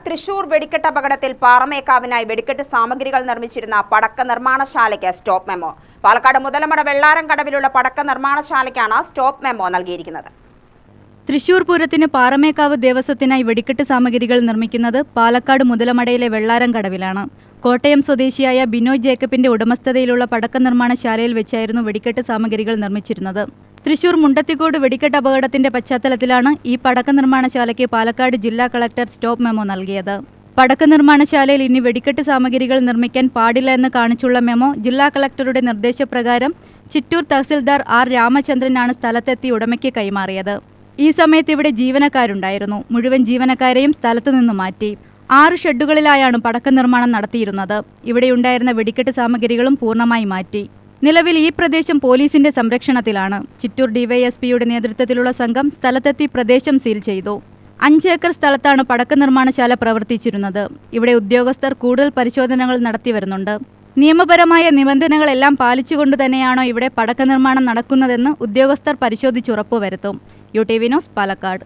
തൃശൂർ വെടിക്കെട്ട് അപകടത്തിൽ പാറമേക്കാവിനായി വെടിക്കെട്ട് സാമഗ്രികൾ നിർമ്മിച്ചിരുന്ന പടക്ക നിർമ്മാണശാലയ്ക്ക് സ്റ്റോപ്പ് മെമ്മോ. പാലക്കാട് മുതലമട വെള്ളാരം കടവിലുള്ള പടക്ക നിർമ്മാണശാലയ്ക്കാണ് സ്റ്റോപ്പ് മെമ്മോ നൽകിയിരിക്കുന്നത്. തൃശൂർ പൂരത്തിന് പാറമേക്കാവ് ദേവസ്വത്തിനായി വെടിക്കെട്ട് സാമഗ്രികൾ നിർമ്മിക്കുന്നത് പാലക്കാട് മുതലമടയിലെ വെള്ളാരം കടവിലാണ്. കോട്ടയം സ്വദേശിയായ ബിനോയ് ജേക്കബിന്റെ ഉടമസ്ഥതയിലുള്ള പടക്ക നിർമ്മാണശാലയിൽ വെച്ചായിരുന്നു വെടിക്കെട്ട് സാമഗ്രികൾ നിർമ്മിച്ചിരുന്നത്. തൃശൂർ മുണ്ടത്തിക്കോട് വെടിക്കെട്ട് അപകടത്തിന്റെ പശ്ചാത്തലത്തിലാണ് ഈ പടക്ക നിർമ്മാണശാലയ്ക്ക് പാലക്കാട് ജില്ലാ കളക്ടർ സ്റ്റോപ്പ് മെമ്മോ നൽകിയത്. പടക്ക നിർമ്മാണശാലയിൽ ഇനി വെടിക്കെട്ട് സാമഗ്രികൾ നിർമ്മിക്കാൻ പാടില്ല എന്ന് കാണിച്ചുള്ള മെമ്മോ ജില്ലാ കളക്ടറുടെ നിർദ്ദേശപ്രകാരം ചിറ്റൂർ തഹസിൽദാർ ആർ രാമചന്ദ്രനാണ് സ്ഥലത്തെത്തി ഉടമയ്ക്ക് കൈമാറിയത്. ഈ സമയത്ത് ഇവിടെ ജീവനക്കാരുണ്ടായിരുന്നു. മുഴുവൻ ജീവനക്കാരെയും സ്ഥലത്തു നിന്ന് മാറ്റി. 6 ഷെഡുകളിലായാണ് പടക്ക നിർമ്മാണം നടത്തിയിരുന്നത്. ഇവിടെയുണ്ടായിരുന്ന വെടിക്കെട്ട് സാമഗ്രികളും പൂർണ്ണമായി മാറ്റി. നിലവിൽ ഈ പ്രദേശം പോലീസിന്റെ സംരക്ഷണത്തിലാണ്. ചിറ്റൂർ ഡിവൈഎസ്പിയുടെ നേതൃത്വത്തിലുള്ള സംഘം സ്ഥലത്തെത്തി പ്രദേശം സീൽ ചെയ്തു. 5 ഏക്കർ സ്ഥലത്താണ് പടക്ക നിർമ്മാണശാല പ്രവർത്തിച്ചിരുന്നത്. ഇവിടെ ഉദ്യോഗസ്ഥർ കൂടുതൽ പരിശോധനകൾ നടത്തി വരുന്നുണ്ട്. നിയമപരമായ നിബന്ധനകളെല്ലാം പാലിച്ചുകൊണ്ട് തന്നെയാണോ ഇവിടെ പടക്ക നിർമ്മാണം നടക്കുന്നതെന്ന് ഉദ്യോഗസ്ഥർ പരിശോധിച്ചുറപ്പുവരുത്തും. UTV news, Palakkad.